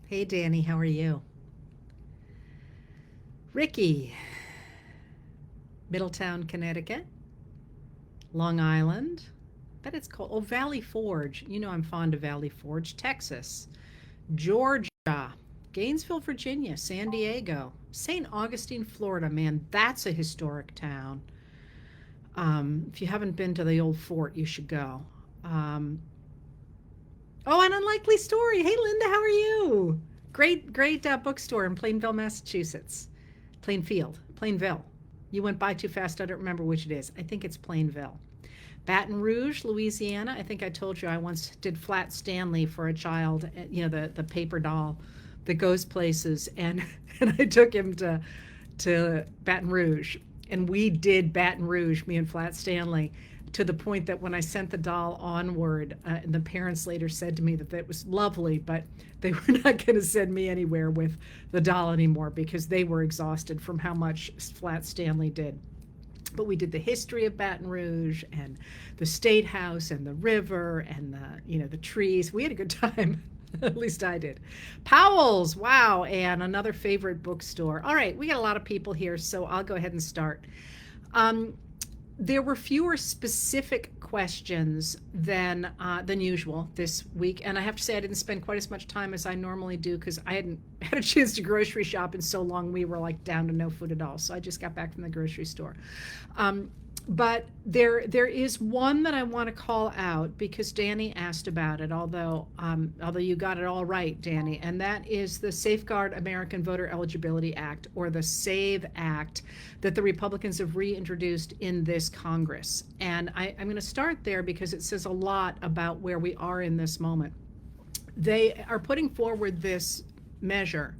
Hey Danny, how are you? Ricky, Middletown, Connecticut, Long Island. Bet it's called Valley Forge. You know I'm fond of Valley Forge, Texas, Georgia, Gainesville, Virginia, San Diego, St. Augustine, Florida. Man, that's a historic town. If you haven't been to the old fort, you should go. Um, oh, an unlikely story. Hey Linda, how are you? Great bookstore in Plainville, Massachusetts. Plainville. You went by too fast. I don't remember which it is. I think it's Plainville. Baton Rouge, Louisiana. I think I told you I once did Flat Stanley for a child, the paper doll that goes places. And, and I took him to Baton Rouge. And we did Baton Rouge, me and Flat Stanley, to the point that when I sent the doll onward, and the parents later said to me that that was lovely, but they were not going to send me anywhere with the doll anymore because they were exhausted from how much Flat Stanley did. But we did the history of Baton Rouge and the State House and the river and the trees. We had a good time. At least I did. Powell's, wow, and another favorite bookstore. All right, we got a lot of people here, so I'll go ahead and start. Um, there were fewer specific questions than usual this week, and I have to say I didn't spend quite as much time as I normally do because I hadn't had a chance to grocery shop in so long. We were like down to no food at all, so I just got back from the grocery store. But there is one that I want to call out because Danny asked about it, although you got it all right, Danny, and that is the Safeguard American Voter Eligibility Act, or the SAVE Act, that the Republicans have reintroduced in this Congress. And I'm going to start there because it says a lot about where we are in this moment. They are putting forward this measure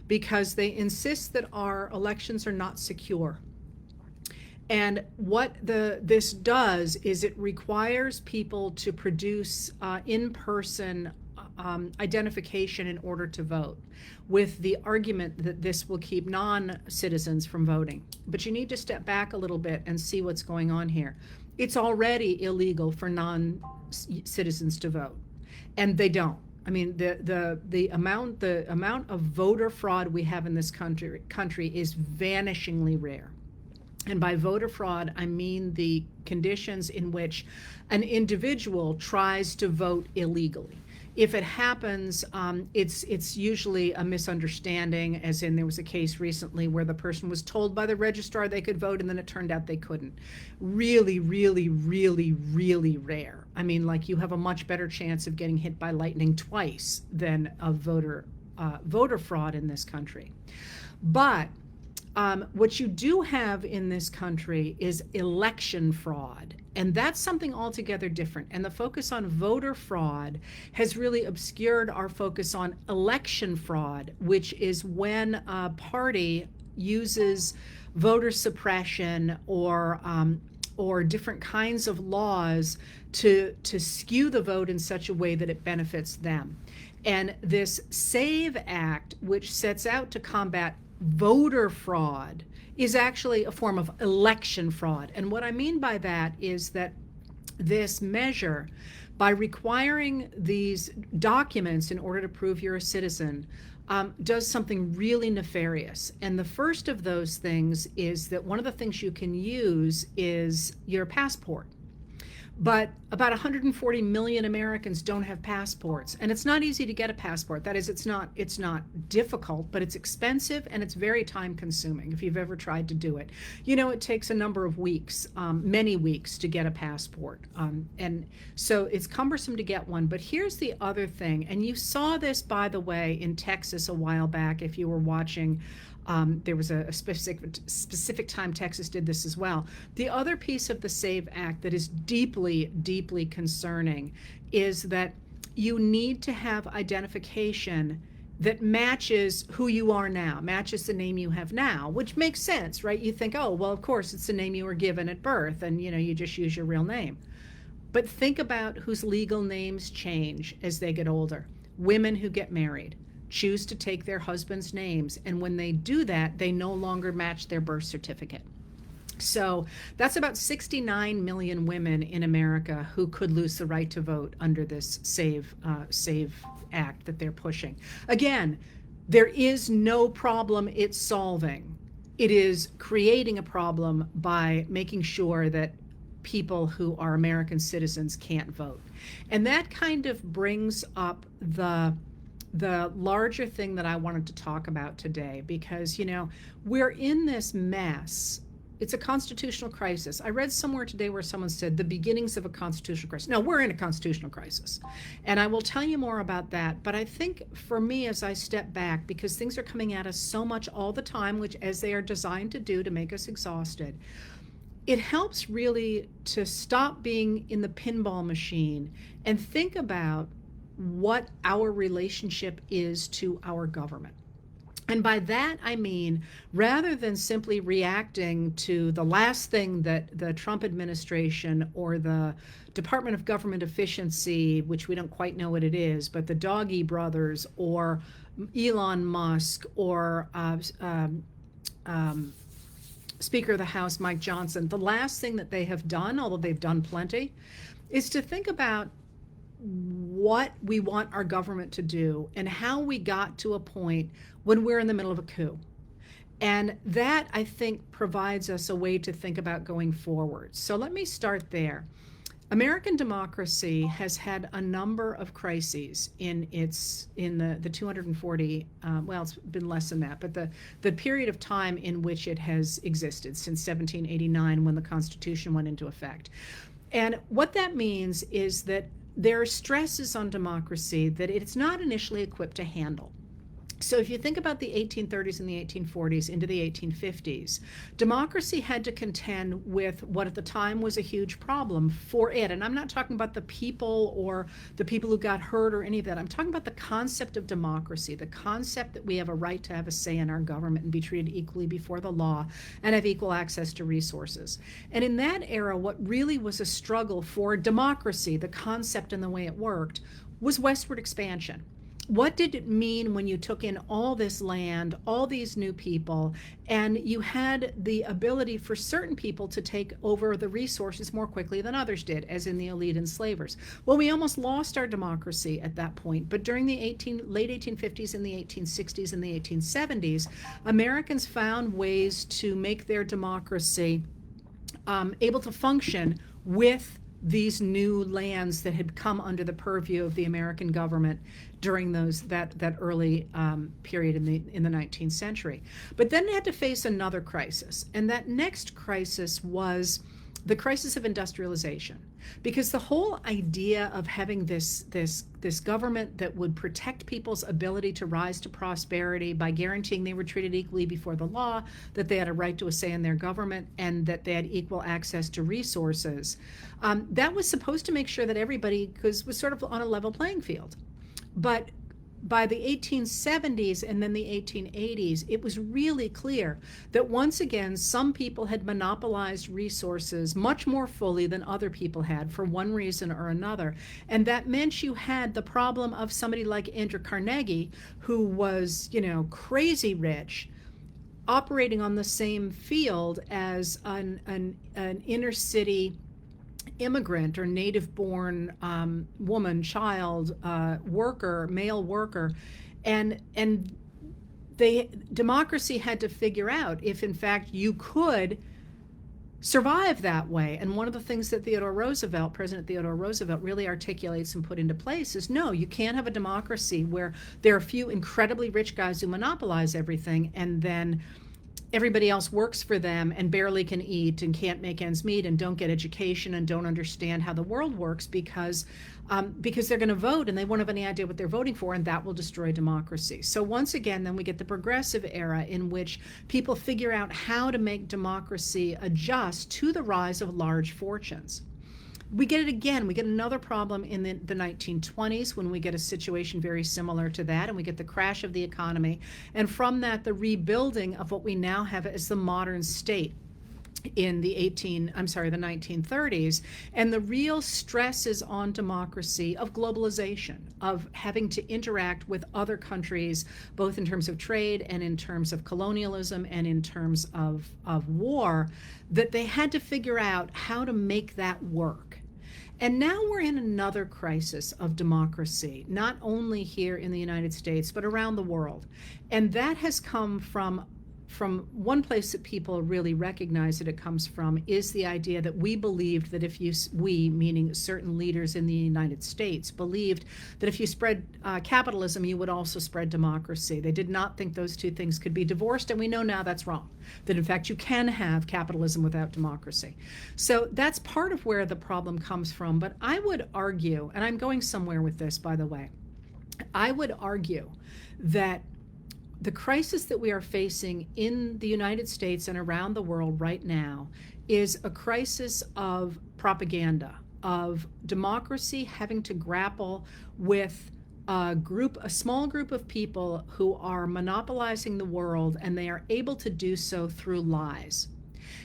because they insist that our elections are not secure. And what this does is it requires people to produce in-person identification in order to vote, with the argument that this will keep non-citizens from voting. But you need to step back a little bit and see what's going on here. It's already illegal for non-citizens to vote, and they don't. I mean, the amount of voter fraud we have in this country is vanishingly rare. And by voter fraud, I mean the conditions in which an individual tries to vote illegally. If it happens, it's usually a misunderstanding, as in there was a case recently where the person was told by the registrar they could vote, and then it turned out they couldn't. Really, really, really, really rare. I mean, like, you have a much better chance of getting hit by lightning twice than of voter fraud in this country. But what you do have in this country is election fraud, and that's something altogether different. And the focus on voter fraud has really obscured our focus on election fraud, which is when a party uses voter suppression or different kinds of laws to skew the vote in such a way that it benefits them. And this SAVE Act, which sets out to combat voter fraud, is actually a form of election fraud. And what I mean by that is that this measure, by requiring these documents in order to prove you're a citizen, does something really nefarious. And the first of those things is that one of the things you can use is your passport. But about 140 million Americans don't have passports, and it's not easy to get a passport. That is, it's not difficult, but it's expensive and it's very time consuming if you've ever tried to do it. It takes a number of weeks, many weeks, to get a passport. And so it's cumbersome to get one. But here's the other thing, and you saw this, by the way, in Texas a while back if you were watching. There was a specific time Texas did this as well. The other piece of the SAVE Act that is deeply, deeply concerning is that you need to have identification that matches who you are now, matches the name you have now, which makes sense, right? You think, oh, well, of course, it's the name you were given at birth, and you just use your real name. But think about whose legal names change as they get older. Women who get married choose to take their husband's names, and when they do that, they no longer match their birth certificate. So that's about 69 million women in America who could lose the right to vote under this Save Act that they're pushing. Again, there is no problem it's solving. It is creating a problem by making sure that people who are American citizens can't vote. And that kind of brings up the larger thing that I wanted to talk about today, because we're in this mess. It's a constitutional crisis. I read somewhere today where someone said the beginnings of a constitutional crisis. No, we're in a constitutional crisis. And I will tell you more about that. But I think for me, as I step back, because things are coming at us so much all the time, which as they are designed to do to make us exhausted, it helps really to stop being in the pinball machine and think about what our relationship is to our government. And by that, I mean, rather than simply reacting to the last thing that the Trump administration or the Department of Government Efficiency, which we don't quite know what it is, but the Doggy Brothers or Elon Musk or Speaker of the House Mike Johnson, the last thing that they have done, although they've done plenty, is to think about what we want our government to do and how we got to a point when we're in the middle of a coup. And that, I think, provides us a way to think about going forward. So let me start there. American democracy has had a number of crises in the 240, well, it's been less than that, but the period of time in which it has existed since 1789, when the Constitution went into effect. And what that means is that there are stresses on democracy that it's not initially equipped to handle. So if you think about the 1830s and the 1840s into the 1850s, democracy had to contend with what at the time was a huge problem for it. And I'm not talking about the people or the people who got hurt or any of that. I'm talking about the concept of democracy, the concept that we have a right to have a say in our government and be treated equally before the law and have equal access to resources. And in that era, what really was a struggle for democracy, the concept and the way it worked, was westward expansion. What did it mean when you took in all this land, all these new people, and you had the ability for certain people to take over the resources more quickly than others did, as in the elite enslavers? Well, we almost lost our democracy at that point, but during the late 1850s and the 1860s and the 1870s, Americans found ways to make their democracy able to function with these new lands that had come under the purview of the American government during that early period in the 19th century. But then it had to face another crisis, and that next crisis was the crisis of industrialization, because the whole idea of having this government that would protect people's ability to rise to prosperity by guaranteeing they were treated equally before the law, that they had a right to a say in their government, and that they had equal access to resources, that was supposed to make sure that everybody was sort of on a level playing field. But by the 1870s and then the 1880s, it was really clear that once again, some people had monopolized resources much more fully than other people had for one reason or another. And that meant you had the problem of somebody like Andrew Carnegie, who was, crazy rich, operating on the same field as an inner city immigrant or native-born woman, child, worker, male worker, and democracy had to figure out if in fact you could survive that way. And one of the things that President Theodore Roosevelt really articulates and put into place is, no, you can't have a democracy where there are a few incredibly rich guys who monopolize everything, and then everybody else works for them and barely can eat and can't make ends meet and don't get education and don't understand how the world works because they're going to vote and they won't have any idea what they're voting for, and that will destroy democracy. So once again, then we get the progressive era in which people figure out how to make democracy adjust to the rise of large fortunes. We get it again. We get another problem in the 1920s when we get a situation very similar to that, and we get the crash of the economy. And from that, the rebuilding of what we now have as the modern state. in the 1930s. And the real stress is on democracy of globalization, of having to interact with other countries, both in terms of trade and in terms of colonialism and in terms of war, that they had to figure out how to make that work. And now we're in another crisis of democracy, not only here in the United States, but around the world. And that has come from one place that people really recognize that it comes from is the idea that we believed that we, meaning certain leaders in the United States, believed that if you spread capitalism, you would also spread democracy. They did not think those two things could be divorced, and we know now that's wrong, that in fact you can have capitalism without democracy. So that's part of where the problem comes from. But I would argue, and I'm going somewhere with this, by the way, I would argue that the crisis that we are facing in the United States and around the world right now is a crisis of propaganda, of democracy having to grapple with a small group of people who are monopolizing the world, and they are able to do so through lies.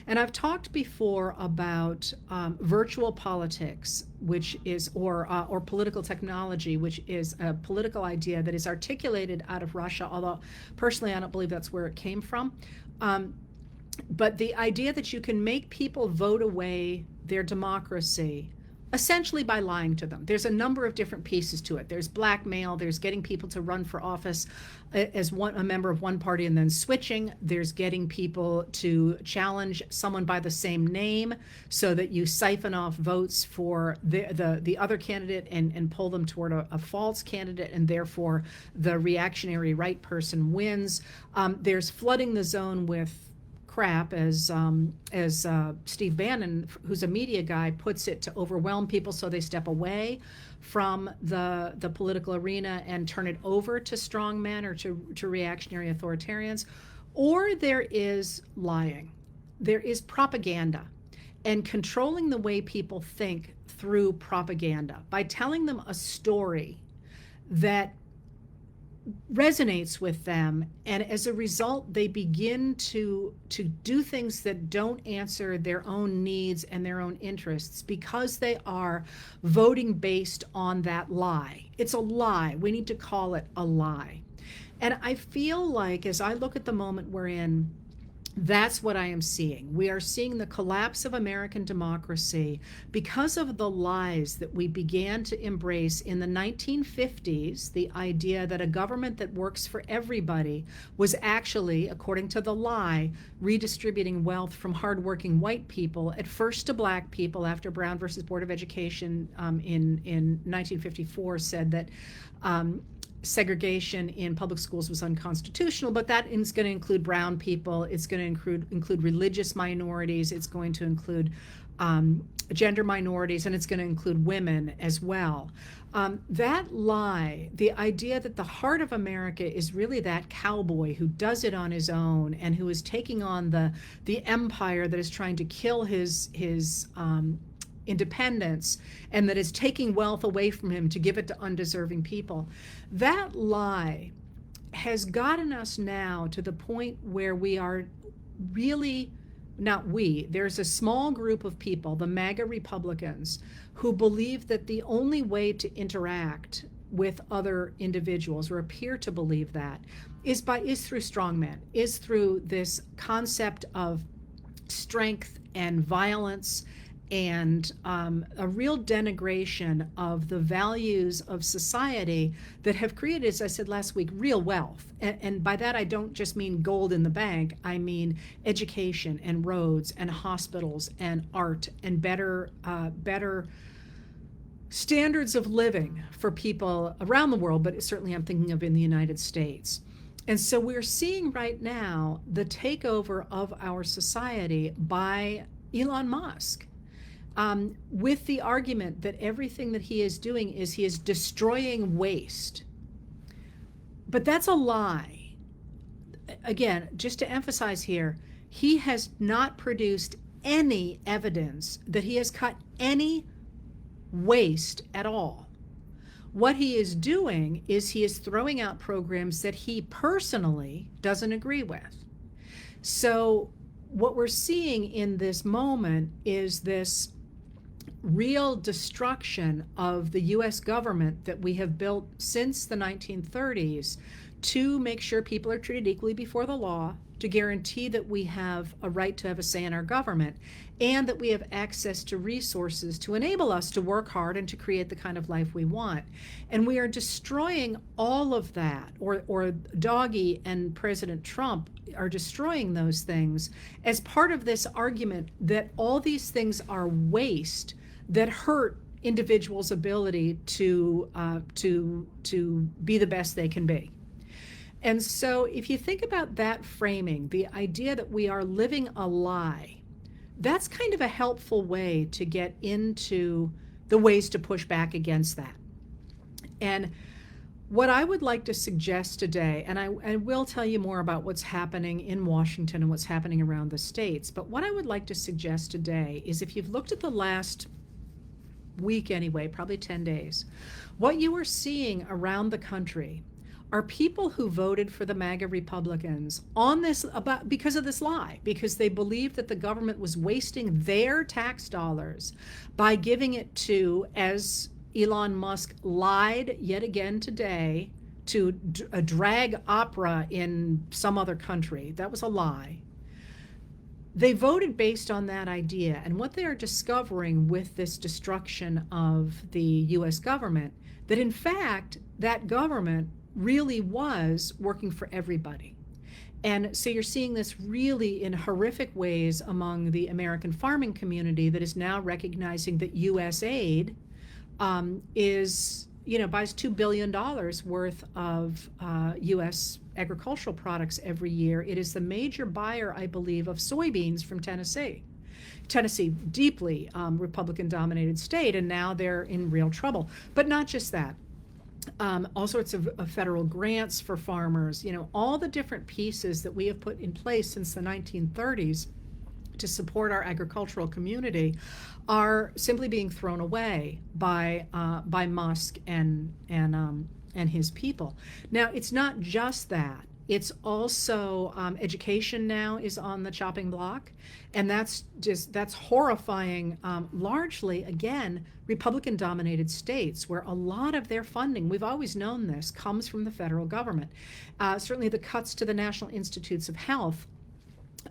And I've talked before about virtual politics, which is, or political technology, which is a political idea that is articulated out of Russia, although personally I don't believe that's where it came from. But the idea that you can make people vote away their democracy essentially by lying to them. There's a number of different pieces to it. There's blackmail, there's getting people to run for office as a member of one party and then switching. There's getting people to challenge someone by the same name so that you siphon off votes for the other candidate and pull them toward a false candidate, and therefore the reactionary right person wins. There's flooding the zone with crap, as Steve Bannon, who's a media guy, puts it, to overwhelm people so they step away from the political arena and turn it over to strongmen or to reactionary authoritarians. Or there is lying. There is propaganda, and controlling the way people think through propaganda by telling them a story that resonates with them, and as a result they begin to do things that don't answer their own needs and their own interests because they are voting based on that lie. It's a lie. We need to call it a lie. And I feel like, as I look at the moment we're in, that's what I am seeing. We are seeing the collapse of American democracy because of the lies that we began to embrace in the 1950s. The idea that a government that works for everybody was actually, according to the lie, redistributing wealth from hardworking white people, at first to black people, after Brown versus Board of Education in 1954 said that segregation in public schools was unconstitutional, but that is going to include brown people, it's going to include religious minorities, it's going to include gender minorities, and it's going to include women as well. That lie, the idea that the heart of America is really that cowboy who does it on his own and who is taking on the empire that is trying to kill his independence, and that is taking wealth away from him to give it to undeserving people. That lie has gotten us now to the point where we are really, there's a small group of people, the MAGA Republicans, who believe that the only way to interact with other individuals, or appear to believe that, is through strongmen, is through this concept of strength and violence and a real denigration of the values of society that have created, as I said last week, real wealth. And by that I don't just mean gold in the bank, I mean education and roads and hospitals and art and better standards of living for people around the world, but certainly I'm thinking of in the United States. And so we're seeing right now the takeover of our society by Elon Musk. With the argument that everything that he is doing is he is destroying waste. But that's a lie. Again, just to emphasize here, he has not produced any evidence that he has cut any waste at all. What he is doing is he is throwing out programs that he personally doesn't agree with. So what we're seeing in this moment is this real destruction of the US government that we have built since the 1930s to make sure people are treated equally before the law, to guarantee that we have a right to have a say in our government, and that we have access to resources to enable us to work hard and to create the kind of life we want. And we are destroying all of that, or Doggy and President Trump are destroying those things as part of this argument that all these things are waste that hurt individuals' ability to be the best they can be. And so if you think about that framing, the idea that we are living a lie, that's kind of a helpful way to get into the ways to push back against that. And what I would like to suggest today, and I will tell you more about what's happening in Washington and what's happening around the states, but what I would like to suggest today is, if you've looked at the last week anyway, probably 10 days, what you are seeing around the country are people who voted for the MAGA Republicans on this because of this lie, because they believed that the government was wasting their tax dollars by giving it to, as Elon Musk lied yet again today, to a drag opera in some other country. That was a lie. They voted based on that idea, and what they are discovering with this destruction of the US government, that in fact that government really was working for everybody. And so you're seeing this really in horrific ways among the American farming community that is now recognizing that US aid is, buys $2 billion worth of US agricultural products every year. It is the major buyer, I believe, of soybeans from Tennessee. Tennessee, deeply Republican-dominated state, and now they're in real trouble. But not just that. All sorts of federal grants for farmers, all the different pieces that we have put in place since the 1930s to support our agricultural community are simply being thrown away by Musk and his people. Now, it's not just that. It's also education now is on the chopping block, and that's horrifying. Largely, again, Republican-dominated states, where a lot of their funding, we've always known this, comes from the federal government. Certainly, the cuts to the National Institutes of Health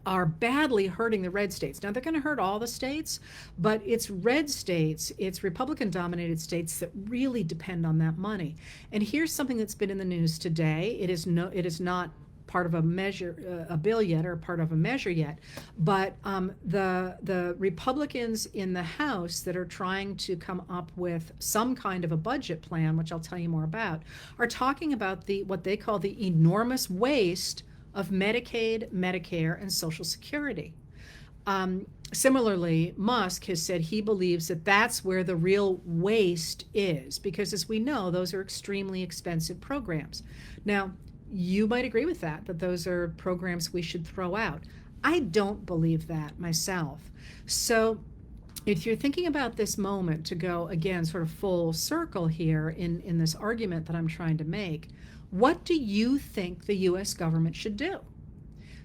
are badly hurting the red states. Now, they're going to hurt all the states, but it's red states, it's Republican-dominated states that really depend on that money. And here's something that's been in the news today. It is not part of a bill yet, or part of a measure yet, but the Republicans in the House that are trying to come up with some kind of a budget plan, which I'll tell you more about, are talking about what they call the enormous waste of Medicaid, Medicare, and Social Security. Similarly, Musk has said he believes that that's where the real waste is, because as we know, those are extremely expensive programs. Now, you might agree with that those are programs we should throw out. I don't believe that myself. So if you're thinking about this moment, to go again sort of full circle here in this argument that I'm trying to make, what do you think the US government should do?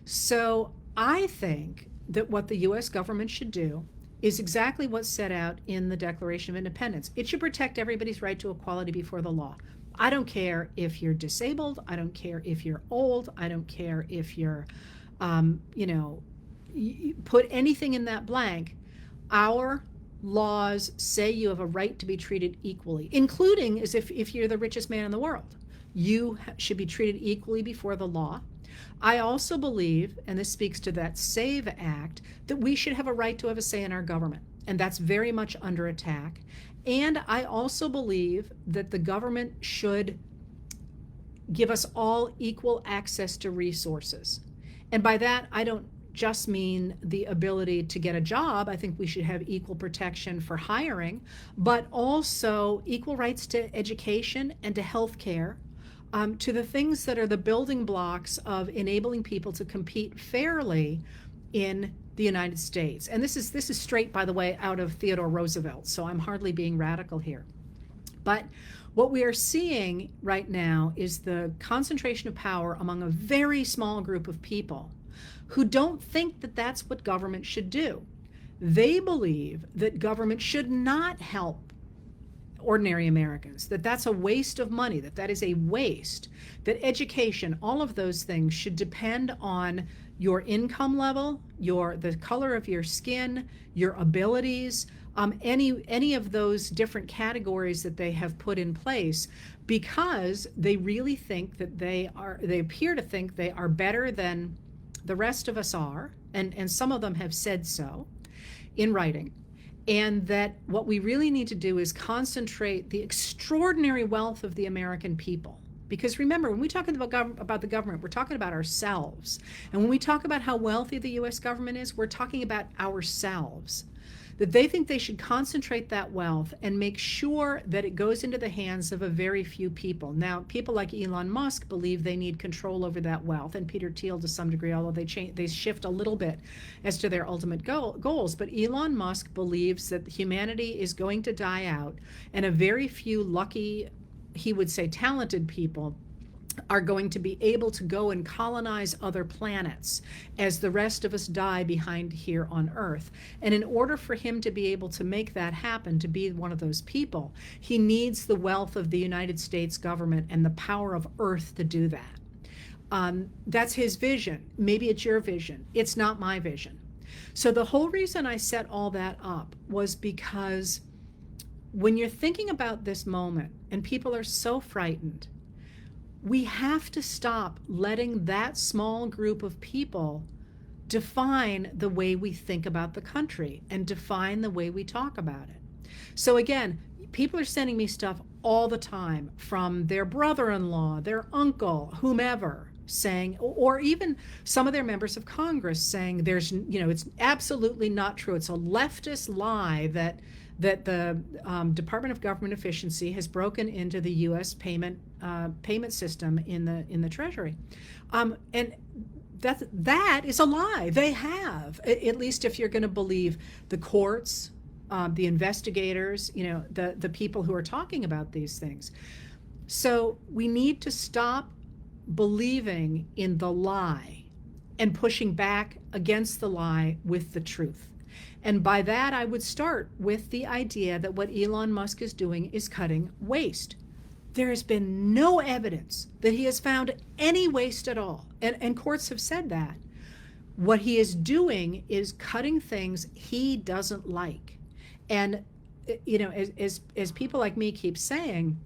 So I think that what the US government should do is exactly what's set out in the Declaration of Independence. It should protect everybody's right to equality before the law. I don't care if you're disabled. I don't care if you're old. I don't care if you're, put anything in that blank. Our laws say you have a right to be treated equally, including as if you're the richest man in the world. You should be treated equally before the law. I also believe, and this speaks to that SAVE Act, that we should have a right to have a say in our government, and that's very much under attack. And I also believe that the government should give us all equal access to resources. And by that, I don't just mean the ability to get a job. I think we should have equal protection for hiring, but also equal rights to education and to health care, to the things that are the building blocks of enabling people to compete fairly in the United States. And this is straight, by the way, out of Theodore Roosevelt, so I'm hardly being radical here. But what we are seeing right now is the concentration of power among a very small group of people who don't think that that's what government should do. They believe that government should not help ordinary Americans, that that's a waste of money, that that is a waste, that education, all of those things should depend on your income level, the color of your skin, your abilities, any of those different categories that they have put in place, because they really think that they appear to think they are better than the rest of us are, and some of them have said so in writing. And that what we really need to do is concentrate the extraordinary wealth of the American people. Because remember, when we talk about the government, we're talking about ourselves. And when we talk about how wealthy the US government is, we're talking about ourselves. That they think they should concentrate that wealth and make sure that it goes into the hands of a very few people. Now, people like Elon Musk believe they need control over that wealth, and Peter Thiel to some degree, although they shift a little bit as to their ultimate goals. But Elon Musk believes that humanity is going to die out, and a very few lucky, he would say talented people are going to be able to go and colonize other planets as the rest of us die behind here on Earth. And in order for him to be able to make that happen, to be one of those people, he needs the wealth of the United States government and the power of Earth to do that. That's his vision. Maybe it's your vision. It's not my vision. So the whole reason I set all that up was because when you're thinking about this moment and people are so frightened, we have to stop letting that small group of people define the way we think about the country and define the way we talk about it. So again, people are sending me stuff all the time from their brother-in-law, their uncle, whomever, saying, or even some of their members of Congress saying it's absolutely not true. It's a leftist lie that the Department of Government Efficiency has broken into the U.S. payment system in the Treasury, and that is a lie. They have, at least if you're going to believe the courts, the investigators, the people who are talking about these things. So we need to stop believing in the lie and pushing back against the lie with the truth. And by that, I would start with the idea that what Elon Musk is doing is cutting waste. There has been no evidence that he has found any waste at all. And courts have said that. What he is doing is cutting things he doesn't like. And, as people like me keep saying,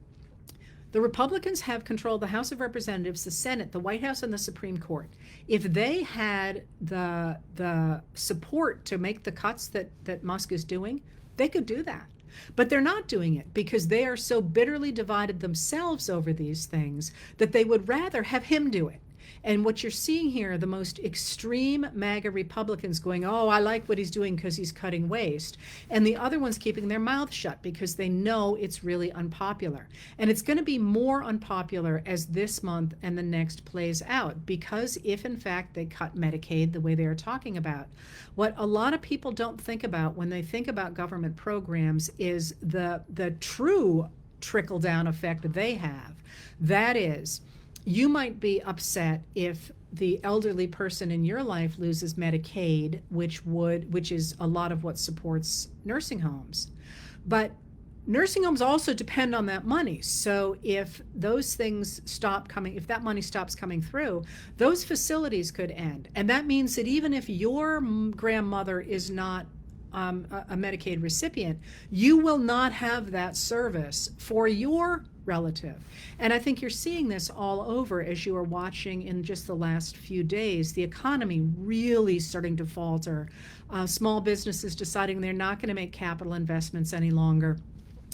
the Republicans have controlled the House of Representatives, the Senate, the White House, and the Supreme Court. If they had the support to make the cuts that Musk is doing, they could do that. But they're not doing it because they are so bitterly divided themselves over these things that they would rather have him do it. And what you're seeing here are the most extreme MAGA Republicans going, oh, I like what he's doing because he's cutting waste. And the other ones keeping their mouth shut because they know it's really unpopular. And it's going to be more unpopular as this month and the next plays out, because if in fact they cut Medicaid the way they are talking about, what a lot of people don't think about when they think about government programs is the true trickle-down effect they have. That is, you might be upset if the elderly person in your life loses Medicaid, which is a lot of what supports nursing homes. But nursing homes also depend on that money. So if those things stop coming, if that money stops coming through, those facilities could end. And that means that even if your grandmother is not a Medicaid recipient, you will not have that service for your relative. And I think you're seeing this all over as you are watching in just the last few days, the economy really starting to falter, small businesses deciding they're not going to make capital investments any longer,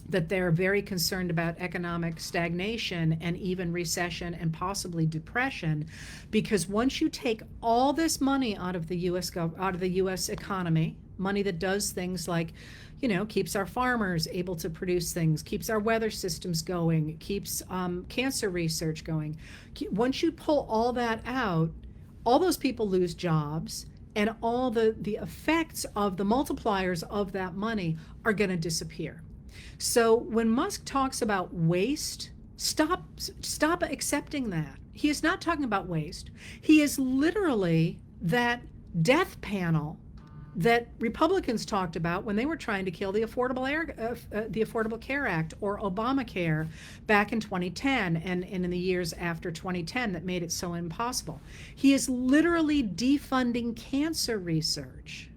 that they're very concerned about economic stagnation and even recession and possibly depression, because once you take all this money out of the US economy, money that does things like, keeps our farmers able to produce things, keeps our weather systems going, keeps cancer research going. Once you pull all that out, all those people lose jobs, and all the effects of the multipliers of that money are going to disappear. So when Musk talks about waste, stop accepting that. He is not talking about waste. He is literally that death panel that Republicans talked about when they were trying to kill the Affordable Care Act or Obamacare back in 2010 and in the years after 2010 that made it so impossible. He is literally defunding cancer research.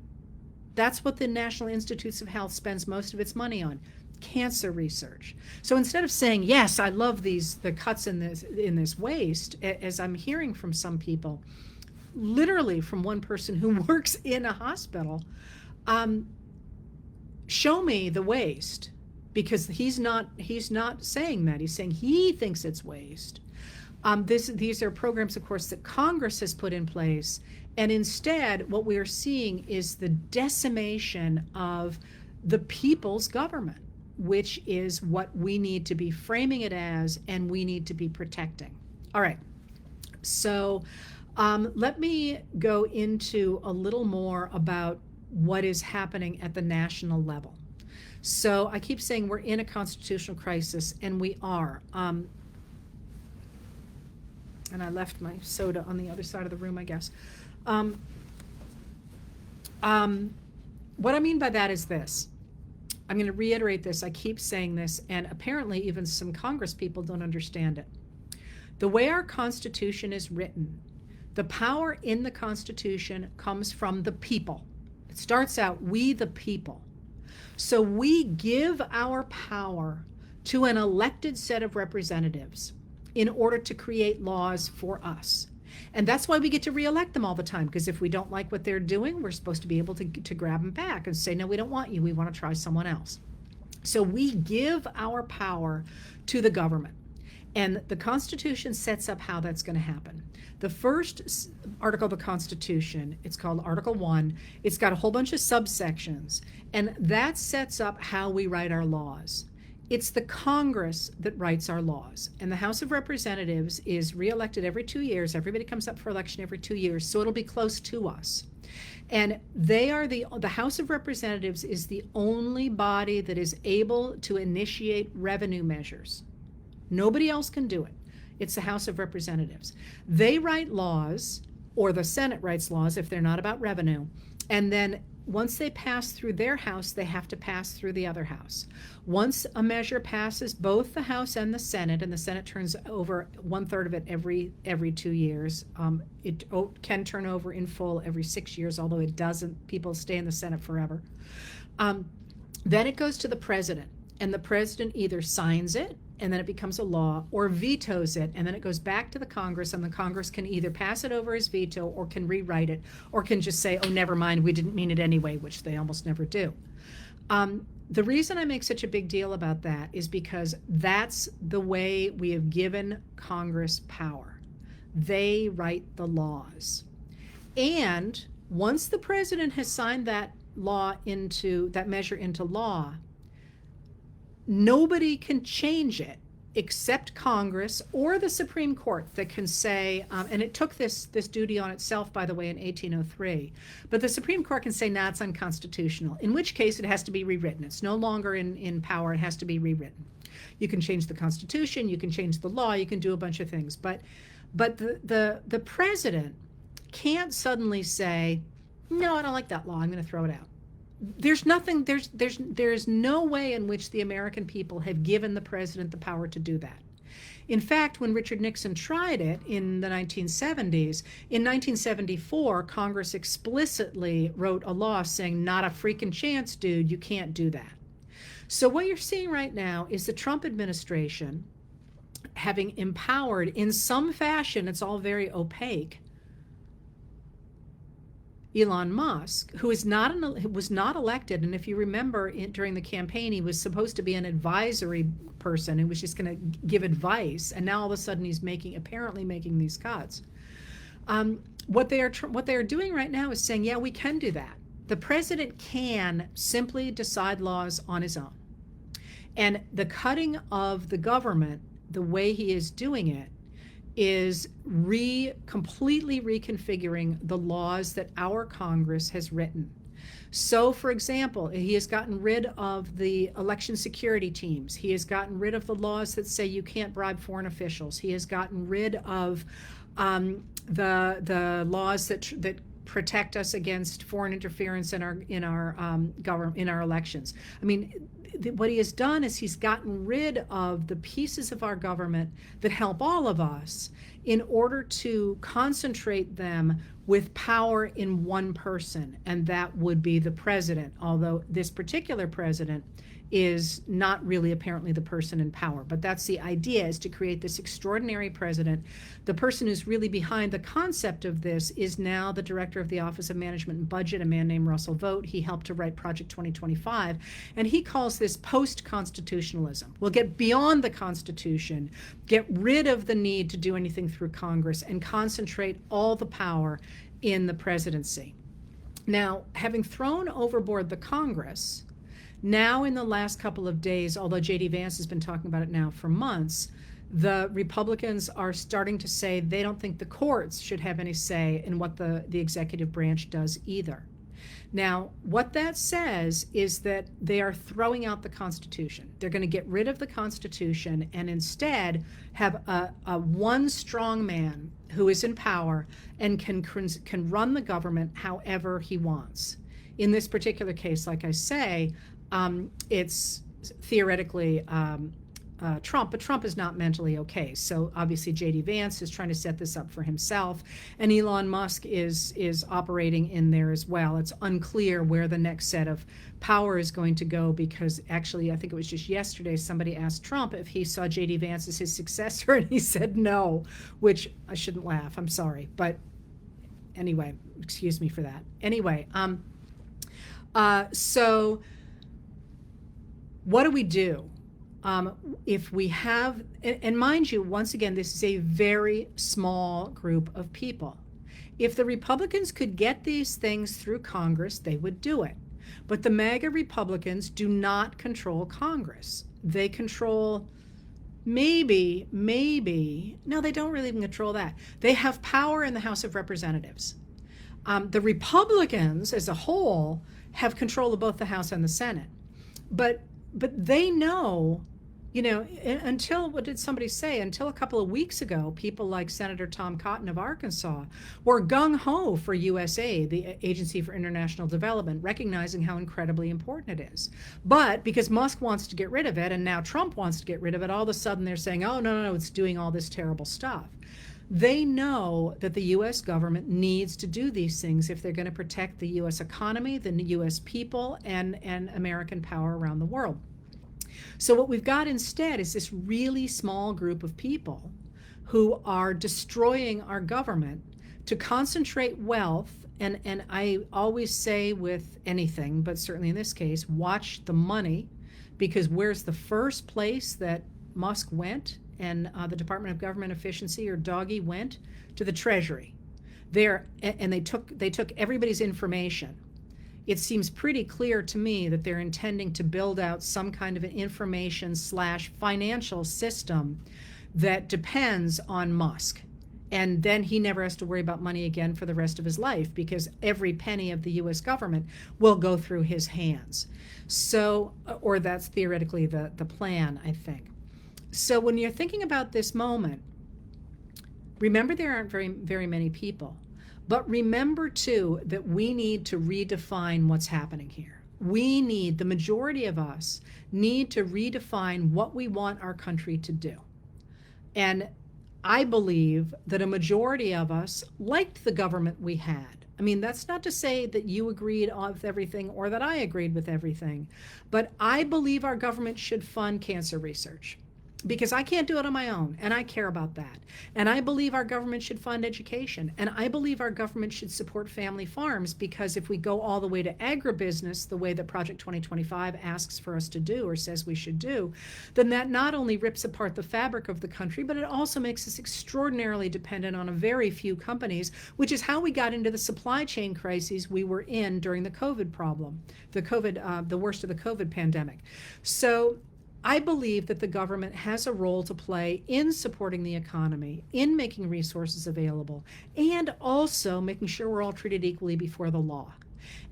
That's what the National Institutes of Health spends most of its money on, cancer research. So instead of saying, yes, I love the cuts in this waste, as I'm hearing from some people, literally from one person who works in a hospital, show me the waste, because he's not saying that. He's saying he thinks it's waste. These are programs, of course, that Congress has put in place, and instead what we are seeing is the decimation of the people's government, which is what we need to be framing it as, and we need to be protecting. All right, so let me go into a little more about what is happening at the national level. So I keep saying we're in a constitutional crisis, and we are. And I left my soda on the other side of the room, I guess. What I mean by that is this. I'm going to reiterate this. I keep saying this, and apparently even some Congress people don't understand it. The way our Constitution is written, the power in the Constitution comes from the people. It starts out, we the people. So we give our power to an elected set of representatives in order to create laws for us. And that's why we get to reelect them all the time, because if we don't like what they're doing, we're supposed to be able to grab them back and say, no, we don't want you. We want to try someone else. So we give our power to the government. And the Constitution sets up how that's going to happen. The first article of the Constitution, it's called Article 1. It's got a whole bunch of subsections, and that sets up how we write our laws. It's the Congress that writes our laws, and the House of Representatives is reelected every 2 years. Everybody comes up for election every 2 years, so it'll be close to us. And they are the House of Representatives is the only body that is able to initiate revenue measures. Nobody else can do it. It's the House of Representatives. They write laws, or the Senate writes laws if they're not about revenue, and then once they pass through their house, they have to pass through the other house. Once a measure passes both the House and the Senate turns over 1/3 of it every 2 years. It can turn over in full every 6 years, although it doesn't. People stay in the Senate forever. Then it goes to the president, and the president either signs it, and then it becomes a law, or vetoes it, and then it goes back to the Congress, and the Congress can either pass it over as veto, or can rewrite it, or can just say, oh, never mind, we didn't mean it anyway, which they almost never do. The reason I make such a big deal about that is because that's the way we have given Congress power. They write the laws. And once the president has signed that measure into law, nobody can change it except Congress or the Supreme Court that can say, and it took this duty on itself, by the way, in 1803, but the Supreme Court can say, nah, it's unconstitutional, in which case it has to be rewritten. It's no longer in power, it has to be rewritten. You can change the Constitution, you can change the law, you can do a bunch of things, but the president can't suddenly say, no, I don't like that law, I'm going to throw it out. There's no way in which the American people have given the president the power to do that. In fact, when Richard Nixon tried it in the 1970s, in 1974, Congress explicitly wrote a law saying, not a freaking chance, dude, you can't do that. So what you're seeing right now is the Trump administration having empowered in some fashion, it's all very opaque, Elon Musk, who was not elected, and if you remember, during the campaign, he was supposed to be an advisory person who was just going to give advice, and now all of a sudden he's apparently making these cuts. What they are doing right now is saying, yeah, we can do that. The president can simply decide laws on his own, and the cutting of the government, the way he is doing it, is completely reconfiguring the laws that our Congress has written. So, for example, he has gotten rid of the election security teams. He has gotten rid of the laws that say you can't bribe foreign officials. He has gotten rid of the laws that protect us against foreign interference in our government, in our elections. I mean, what he has done is he's gotten rid of the pieces of our government that help all of us in order to concentrate them with power in one person, and that would be the president, although this particular president is not really apparently the person in power. But that's the idea, is to create this extraordinary president. The person who's really behind the concept of this is now the director of the Office of Management and Budget, a man named Russell Vought. He helped to write Project 2025, and he calls this post-constitutionalism. We'll get beyond the Constitution, get rid of the need to do anything through Congress, and concentrate all the power in the presidency. Now, having thrown overboard the Congress, now in the last couple of days, although J.D. Vance has been talking about it now for months, the Republicans are starting to say they don't think the courts should have any say in what the executive branch does either. Now, what that says is that they are throwing out the Constitution. They're going to get rid of the Constitution and instead have a one strong man who is in power and can run the government however he wants. In this particular case, like I say, it's theoretically Trump, but Trump is not mentally okay. So obviously J.D. Vance is trying to set this up for himself, and Elon Musk is operating in there as well. It's unclear where the next set of power is going to go, because actually I think it was just yesterday somebody asked Trump if he saw J.D. Vance as his successor, and he said no, which I shouldn't laugh, I'm sorry. But anyway, excuse me for that. Anyway, so what do we do if we have, and mind you, once again, this is a very small group of people. If the Republicans could get these things through Congress, they would do it. But the MAGA Republicans do not control Congress. They control maybe, no, they don't really even control that. They have power in the House of Representatives. The Republicans as a whole have control of both the House and the Senate. But they know, until, what did somebody say? Until a couple of weeks ago, people like Senator Tom Cotton of Arkansas were gung-ho for USAID, the Agency for International Development, recognizing how incredibly important it is. But because Musk wants to get rid of it, and now Trump wants to get rid of it, all of a sudden they're saying, oh, no, it's doing all this terrible stuff. They know that the U.S. government needs to do these things if they're going to protect the U.S. economy, the U.S. people, and American power around the world. So what we've got instead is this really small group of people who are destroying our government to concentrate wealth. And I always say with anything, but certainly in this case, watch the money, because where's the first place that Musk went and the Department of Government Efficiency, or DOGE, went? To the Treasury. And they took everybody's information. It seems pretty clear to me that they're intending to build out some kind of an information/financial system that depends on Musk. And then he never has to worry about money again for the rest of his life, because every penny of the U.S. government will go through his hands. So, or that's theoretically the plan, I think. So when you're thinking about this moment, remember there aren't very many people. But remember, too, that we need to redefine what's happening here. The majority of us need to redefine what we want our country to do. And I believe that a majority of us liked the government we had. I mean, that's not to say that you agreed with everything or that I agreed with everything, but I believe our government should fund cancer research, because I can't do it on my own, and I care about that. And I believe our government should fund education, and I believe our government should support family farms, because if we go all the way to agribusiness, the way that Project 2025 asks for us to do, or says we should do, then that not only rips apart the fabric of the country, but it also makes us extraordinarily dependent on a very few companies, which is how we got into the supply chain crises we were in during the COVID problem, the worst of the COVID pandemic. So I believe that the government has a role to play in supporting the economy, in making resources available, and also making sure we're all treated equally before the law.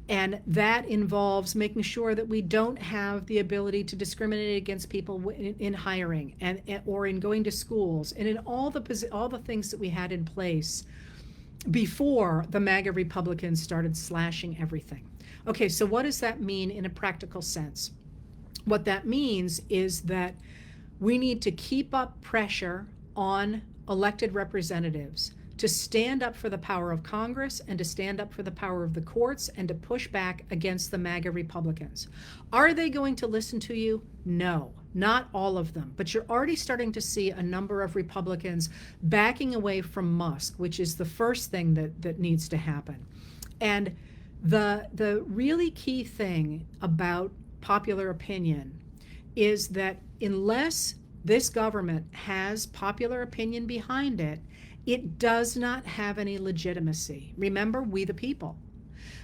And that involves making sure that we don't have the ability to discriminate against people in hiring or in going to schools, and in all the things that we had in place before the MAGA Republicans started slashing everything. Okay, so what does that mean in a practical sense? What that means is that we need to keep up pressure on elected representatives to stand up for the power of Congress and to stand up for the power of the courts and to push back against the MAGA Republicans. Are they going to listen to you? No, not all of them. But you're already starting to see a number of Republicans backing away from Musk, which is the first thing that needs to happen. And the really key thing about popular opinion is that unless this government has popular opinion behind it, it does not have any legitimacy. Remember, we the people.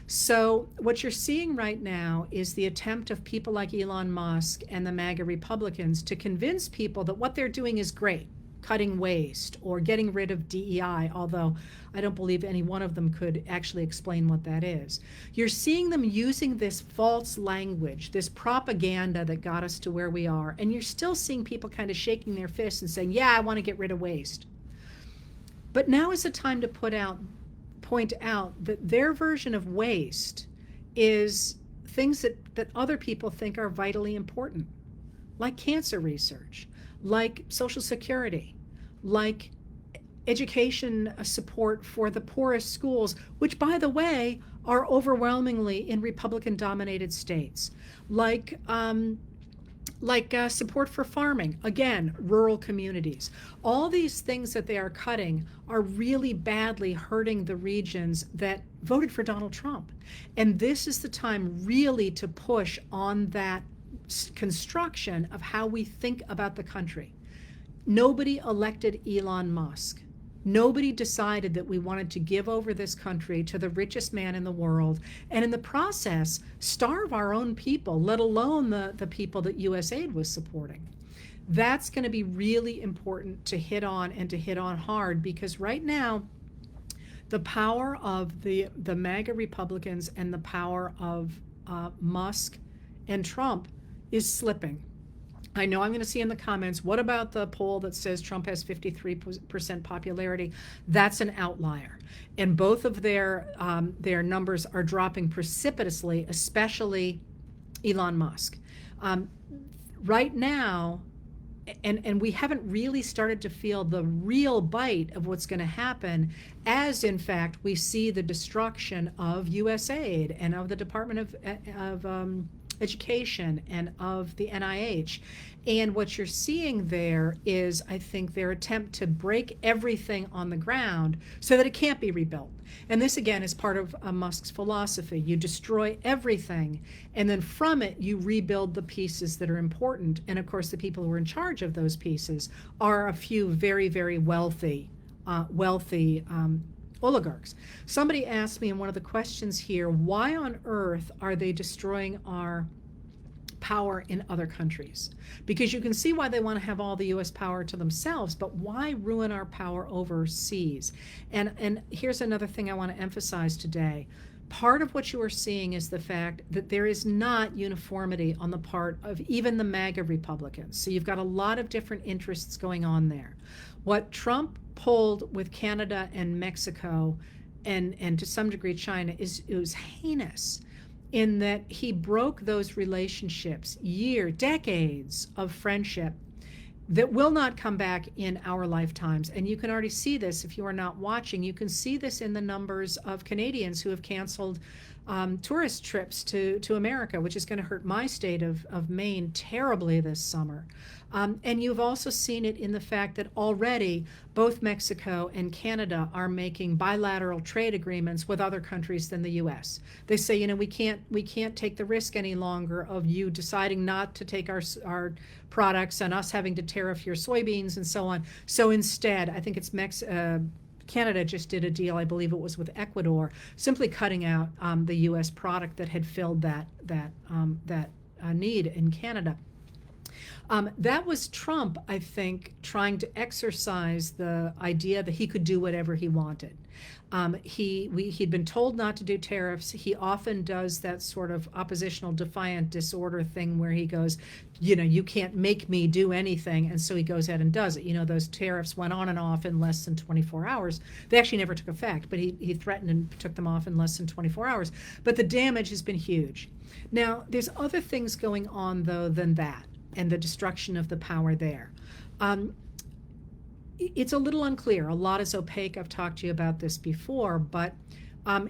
So what you're seeing right now is the attempt of people like Elon Musk and the MAGA Republicans to convince people that what they're doing is great, cutting waste or getting rid of DEI, although I don't believe any one of them could actually explain what that is. You're seeing them using this false language, this propaganda that got us to where we are, and you're still seeing people kind of shaking their fists and saying, yeah, I want to get rid of waste. But now is the time to point out that their version of waste is things that other people think are vitally important, like cancer research, like Social Security, like education support for the poorest schools, which, by the way, are overwhelmingly in Republican-dominated states, like support for farming, again, rural communities. All these things that they are cutting are really badly hurting the regions that voted for Donald Trump. And this is the time really to push on that construction of how we think about the country. Nobody elected Elon Musk. Nobody decided that we wanted to give over this country to the richest man in the world and in the process starve our own people, let alone the people that USAID was supporting. That's going to be really important to hit on and to hit on hard, because right now the power of the MAGA Republicans and the power of Musk and Trump is slipping. I know I'm going to see in the comments, what about the poll that says Trump has 53% popularity? That's an outlier. And both of their numbers are dropping precipitously, especially Elon Musk. Right now, and we haven't really started to feel the real bite of what's going to happen, as in fact we see the destruction of USAID and of the Department of Education and of the NIH. And what you're seeing there is, I think, their attempt to break everything on the ground so that it can't be rebuilt. And this, again, is part of Musk's philosophy. You destroy everything, and then from it, you rebuild the pieces that are important. And of course, the people who are in charge of those pieces are a few very, very wealthy oligarchs. Somebody asked me in one of the questions here, why on earth are they destroying our power in other countries? Because you can see why they want to have all the US power to themselves, but why ruin our power overseas? And here's another thing I want to emphasize today. Part of what you are seeing is the fact that there is not uniformity on the part of even the MAGA Republicans. So you've got a lot of different interests going on there. What Trump pulled with Canada and Mexico and to some degree China it was heinous, in that he broke those relationships, decades of friendship that will not come back in our lifetimes. And you can already see this if you are not watching. You can see this in the numbers of Canadians who have canceled tourist trips to America, which is going to hurt my state of Maine terribly this summer. And you've also seen it in the fact that already both Mexico and Canada are making bilateral trade agreements with other countries than the U.S. They say, we can't take the risk any longer of you deciding not to take our products and us having to tariff your soybeans and so on. So instead, I think it's Canada just did a deal, I believe it was with Ecuador, simply cutting out the U.S. product that had filled that need in Canada. That was Trump, I think, trying to exercise the idea that he could do whatever he wanted. He'd been told not to do tariffs. He often does that sort of oppositional defiant disorder thing where he goes, you can't make me do anything. And so he goes ahead and does it. Those tariffs went on and off in less than 24 hours. They actually never took effect, but he threatened and took them off in less than 24 hours. But the damage has been huge. Now, there's other things going on, though, than that, and the destruction of the power there. It's a little unclear. A lot is opaque. I've talked to you about this before, but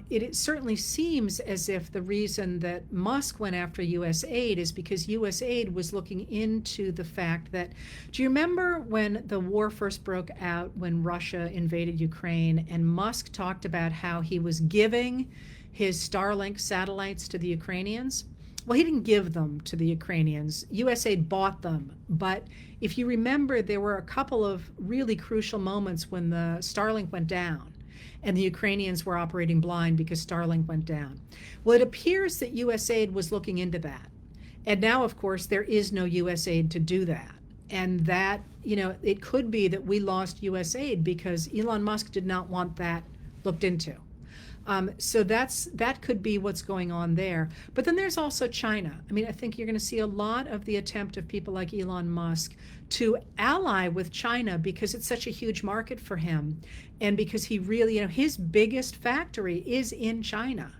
it certainly seems as if the reason that Musk went after U.S. aid is because U.S. aid was looking into the fact that, do you remember when the war first broke out, when Russia invaded Ukraine, and Musk talked about how he was giving his Starlink satellites to the Ukrainians? Well, he didn't give them to the Ukrainians. USAID bought them. But if you remember, there were a couple of really crucial moments when the Starlink went down and the Ukrainians were operating blind because Starlink went down. Well, it appears that USAID was looking into that. And now, of course, there is no USAID to do that. And that, it could be that we lost USAID because Elon Musk did not want that looked into. So that could be what's going on there. But then there's also China. I mean, I think you're going to see a lot of the attempt of people like Elon Musk to ally with China because it's such a huge market for him. And because he really, his biggest factory is in China.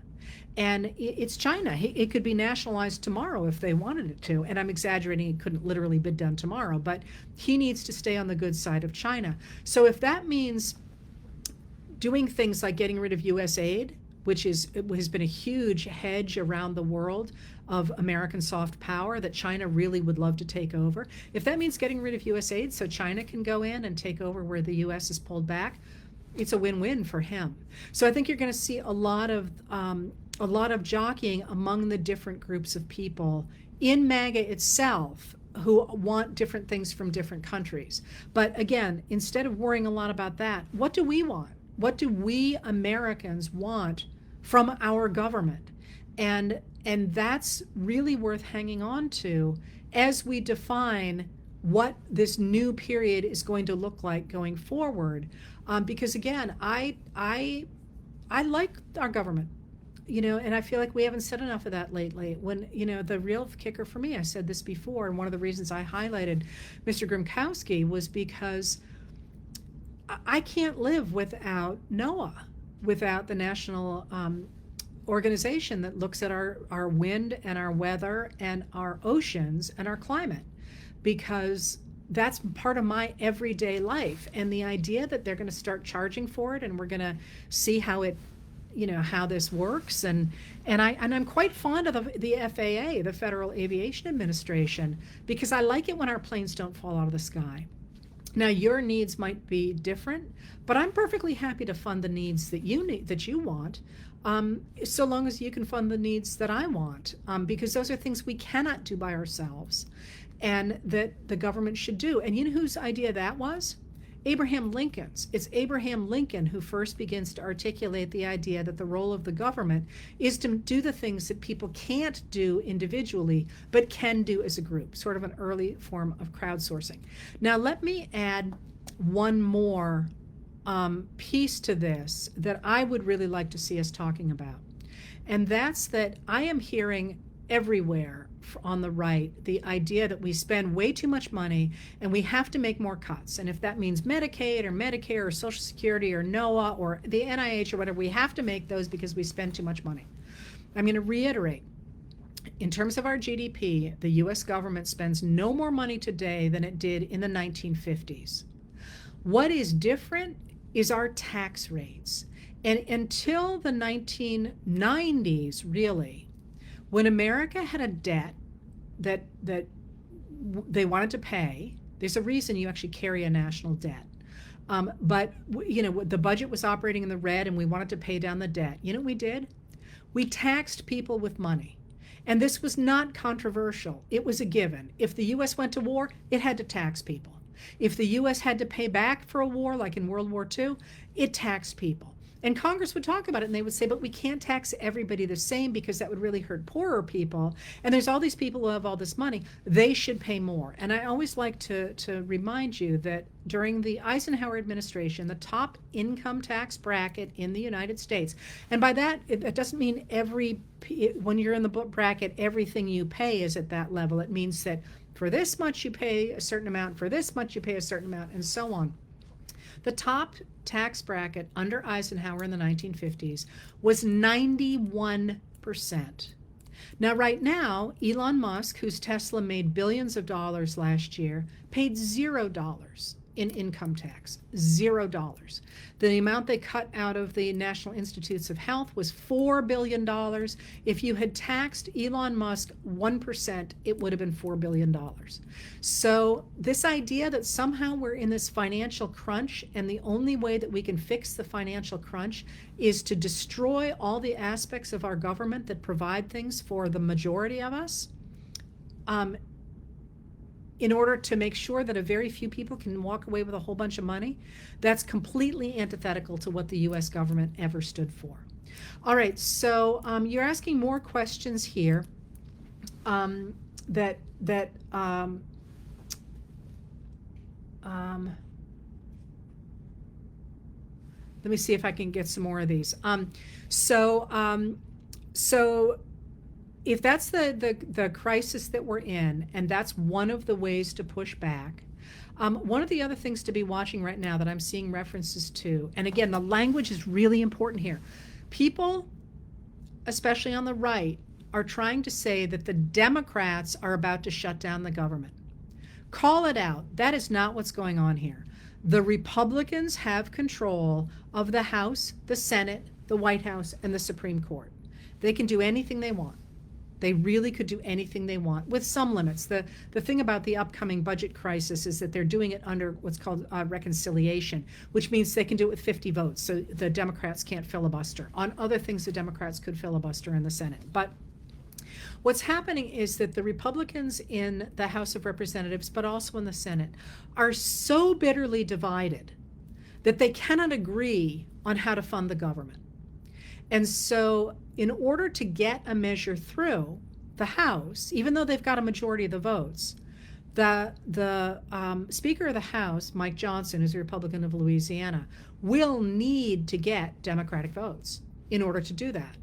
And it's China. It could be nationalized tomorrow if they wanted it to. And I'm exaggerating, it couldn't literally be done tomorrow. But he needs to stay on the good side of China. So if that means doing things like getting rid of U.S. aid, which has been a huge hedge around the world of American soft power that China really would love to take over. If that means getting rid of U.S. aid so China can go in and take over where the U.S. is pulled back, it's a win-win for him. So I think you're going to see a lot of jockeying among the different groups of people in MAGA itself who want different things from different countries. But again, instead of worrying a lot about that, what do we want? What do we Americans want from our government? And that's really worth hanging on to as we define what this new period is going to look like going forward. Because again, I like our government, and I feel like we haven't said enough of that lately. When, the real kicker for me, I said this before, and one of the reasons I highlighted Mr. Grimkowski was because I can't live without NOAA, without the national organization that looks at our wind and our weather and our oceans and our climate, because that's part of my everyday life. And the idea that they're going to start charging for it and we're going to see how it, how this works. And I'm quite fond of the FAA, the Federal Aviation Administration, because I like it when our planes don't fall out of the sky. Now, your needs might be different, but I'm perfectly happy to fund the needs that you want, so long as you can fund the needs that I want, because those are things we cannot do by ourselves, and that the government should do. And you know whose idea that was? Abraham Lincoln's. It's Abraham Lincoln who first begins to articulate the idea that the role of the government is to do the things that people can't do individually, but can do as a group, sort of an early form of crowdsourcing. Now, let me add one more piece to this that I would really like to see us talking about. And that's that I am hearing everywhere on the right the idea that we spend way too much money and we have to make more cuts. And if that means Medicaid or Medicare or Social Security or NOAA or the NIH or whatever, we have to make those because we spend too much money. I'm going to reiterate, in terms of our GDP, the US government spends no more money today than it did in the 1950s. What is different is our tax rates. And until the 1990s, really, when America had a debt that they wanted to pay, there's a reason you actually carry a national debt. But the budget was operating in the red and we wanted to pay down the debt. You know what we did? We taxed people with money. And this was not controversial. It was a given. If the U.S. went to war, it had to tax people. If the U.S. had to pay back for a war, like in World War II, it taxed people. And Congress would talk about it and they would say, but we can't tax everybody the same because that would really hurt poorer people. And there's all these people who have all this money. They should pay more. And I always like to remind you that during the Eisenhower administration, the top income tax bracket in the United States, and by that, it doesn't mean when you're in the bracket, everything you pay is at that level. It means that for this much you pay a certain amount, for this much you pay a certain amount, and so on. The top tax bracket under Eisenhower in the 1950s was 91%. Now, right now, Elon Musk, whose Tesla made billions of dollars last year, paid $0 in income tax. $0. The amount they cut out of the National Institutes of Health was $4 billion. If you had taxed Elon Musk 1%, it would have been $4 billion. So this idea that somehow we're in this financial crunch and the only way that we can fix the financial crunch is to destroy all the aspects of our government that provide things for the majority of us, in order to make sure that a very few people can walk away with a whole bunch of money, that's completely antithetical to what the U.S. government ever stood for. All right, so you're asking more questions here let me see if I can get some more of these. So if that's the crisis that we're in, and that's one of the ways to push back, one of the other things to be watching right now that I'm seeing references to, and again, the language is really important here. People, especially on the right, are trying to say that the Democrats are about to shut down the government. Call it out. That is not what's going on here. The Republicans have control of the House, the Senate, the White House, and the Supreme Court. They can do anything they want. They really could do anything they want, with some limits. The thing about the upcoming budget crisis is that they're doing it under what's called reconciliation, which means they can do it with 50 votes, so the Democrats can't filibuster. On other things, the Democrats could filibuster in the Senate. But what's happening is that the Republicans in the House of Representatives, but also in the Senate, are so bitterly divided that they cannot agree on how to fund the government. And so in order to get a measure through the House, even though they've got a majority of the votes, the Speaker of the House, Mike Johnson, who's a Republican of Louisiana, will need to get Democratic votes in order to do that.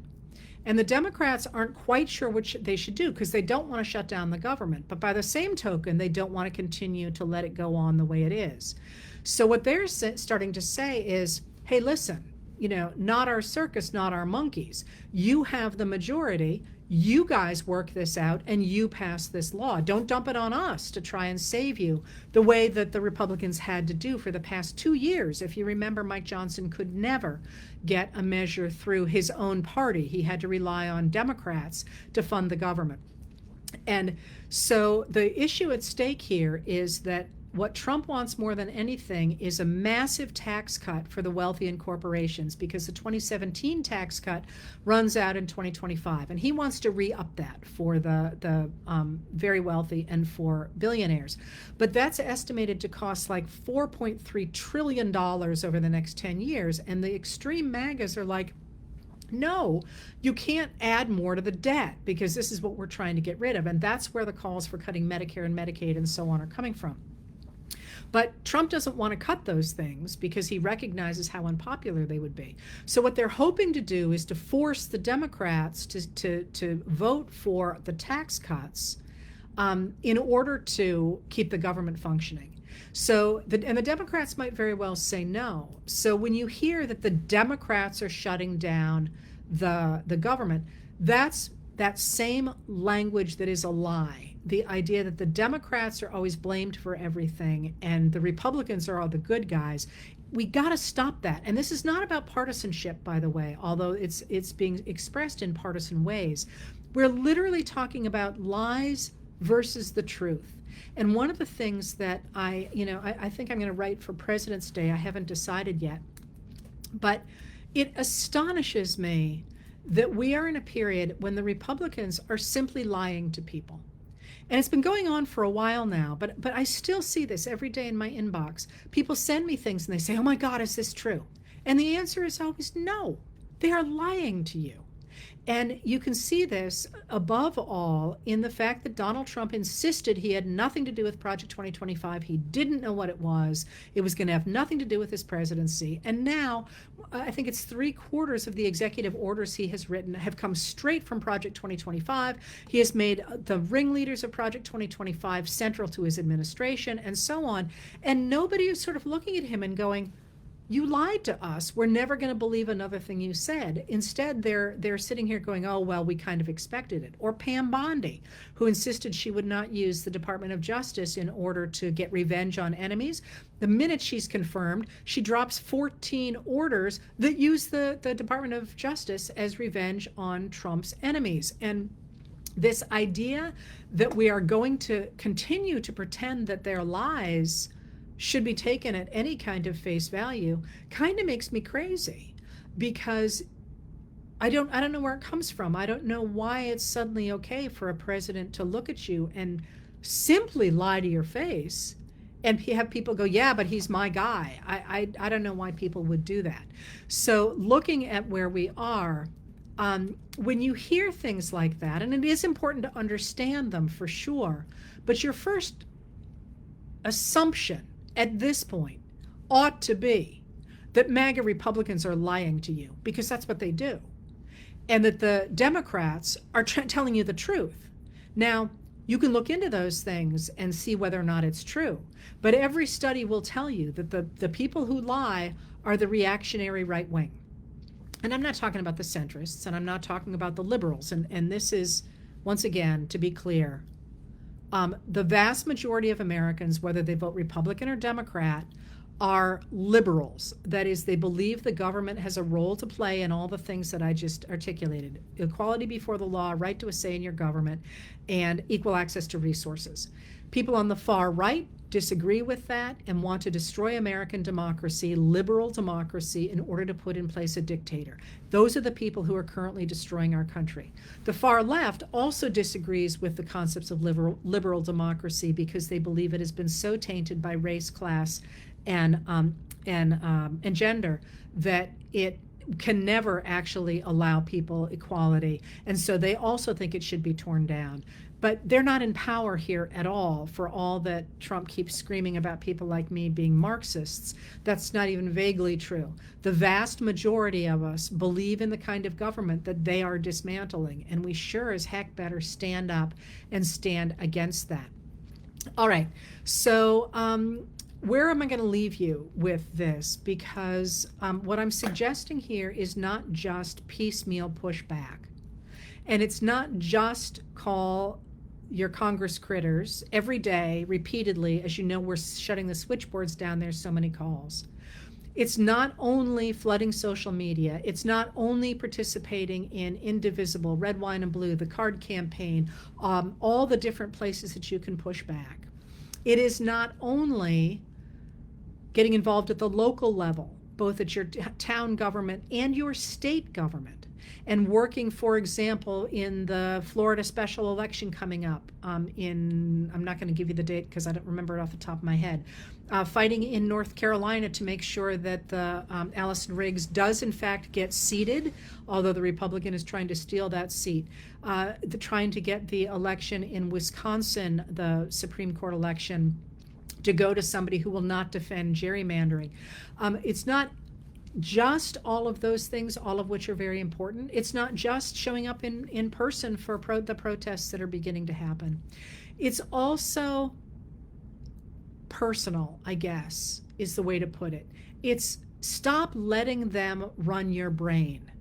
And the Democrats aren't quite sure what they should do because they don't want to shut down the government. But by the same token, they don't want to continue to let it go on the way it is. So what they're starting to say is, hey, listen, not our circus, not our monkeys. You have the majority. You guys work this out and you pass this law. Don't dump it on us to try and save you the way that the Republicans had to do for the past 2 years. If you remember, Mike Johnson could never get a measure through his own party. He had to rely on Democrats to fund the government. And so the issue at stake here is that what Trump wants more than anything is a massive tax cut for the wealthy and corporations, because the 2017 tax cut runs out in 2025, and he wants to re-up that for the very wealthy and for billionaires. But that's estimated to cost like $4.3 trillion over the next 10 years, and the extreme MAGAs are like, no, you can't add more to the debt because this is what we're trying to get rid of. And that's where the calls for cutting Medicare and Medicaid and so on are coming from. But Trump doesn't want to cut those things because he recognizes how unpopular they would be. So what they're hoping to do is to force the Democrats to vote for the tax cuts in order to keep the government functioning. So the Democrats might very well say no. So when you hear that the Democrats are shutting down the government, that's that same language that is a lie. The idea that the Democrats are always blamed for everything and the Republicans are all the good guys. We got to stop that. And this is not about partisanship, by the way, although it's being expressed in partisan ways. We're literally talking about lies versus the truth. And one of the things that I think I'm going to write for President's Day, I haven't decided yet, but it astonishes me that we are in a period when the Republicans are simply lying to people. And it's been going on for a while now, but I still see this every day in my inbox. People send me things and they say, oh my God, is this true? And the answer is always no. They are lying to you. And you can see this above all in the fact that Donald Trump insisted he had nothing to do with Project 2025. He didn't know what it was. It was going to have nothing to do with his presidency. And now, I think it's 3/4 of the executive orders he has written have come straight from Project 2025. He has made the ringleaders of Project 2025 central to his administration and so on. And nobody is sort of looking at him and going, you lied to us. We're never going to believe another thing you said. Instead, they're sitting here going, oh, well, we kind of expected it. Or Pam Bondi, who insisted she would not use the Department of Justice in order to get revenge on enemies. The minute she's confirmed, she drops 14 orders that use the Department of Justice as revenge on Trump's enemies. And this idea that we are going to continue to pretend that their lies should be taken at any kind of face value kind of makes me crazy, because I don't know where it comes from. I don't know why it's suddenly okay for a president to look at you and simply lie to your face and have people go, yeah, but he's my guy. I don't know why people would do that. So looking at where we are, when you hear things like that, and it is important to understand them for sure, but your first assumption at this point ought to be that MAGA Republicans are lying to you, because that's what they do, and that the Democrats are telling you the truth. Now, you can look into those things and see whether or not it's true, but every study will tell you that the people who lie are the reactionary right wing. And I'm not talking about the centrists, and I'm not talking about the liberals, and this is, once again, to be clear, the vast majority of Americans, whether they vote Republican or Democrat, are liberals. That is, they believe the government has a role to play in all the things that I just articulated: equality before the law, right to a say in your government, and equal access to resources. People on the far right disagree with that and want to destroy American democracy, liberal democracy, in order to put in place a dictator. Those are the people who are currently destroying our country. The far left also disagrees with the concepts of liberal democracy, because they believe it has been so tainted by race, class, and gender that it can never actually allow people equality. And so they also think it should be torn down. But they're not in power here at all, for all that Trump keeps screaming about people like me being Marxists. That's not even vaguely true. The vast majority of us believe in the kind of government that they are dismantling, and we sure as heck better stand up and stand against that. All right, so where am I going to leave you with this? Because what I'm suggesting here is not just piecemeal pushback. And it's not just call your Congress critters every day, repeatedly. As you know, we're shutting the switchboards down. There's so many calls. It's not only flooding social media. It's not only participating in Indivisible, Red, Wine, and Blue, the card campaign, all the different places that you can push back. It is not only getting involved at the local level, both at your town government and your state government, and working, for example, in the Florida special election coming up I'm not going to give you the date because I don't remember it off the top of my head, fighting in North Carolina to make sure that the Allison Riggs does in fact get seated, although the Republican is trying to steal that seat, trying to get the election in Wisconsin, the Supreme Court election, to go to somebody who will not defend gerrymandering. It's not just all of those things, all of which are very important. It's not just showing up in person for the protests that are beginning to happen. It's also personal, I guess, is the way to put it. It's stop letting them run your brain.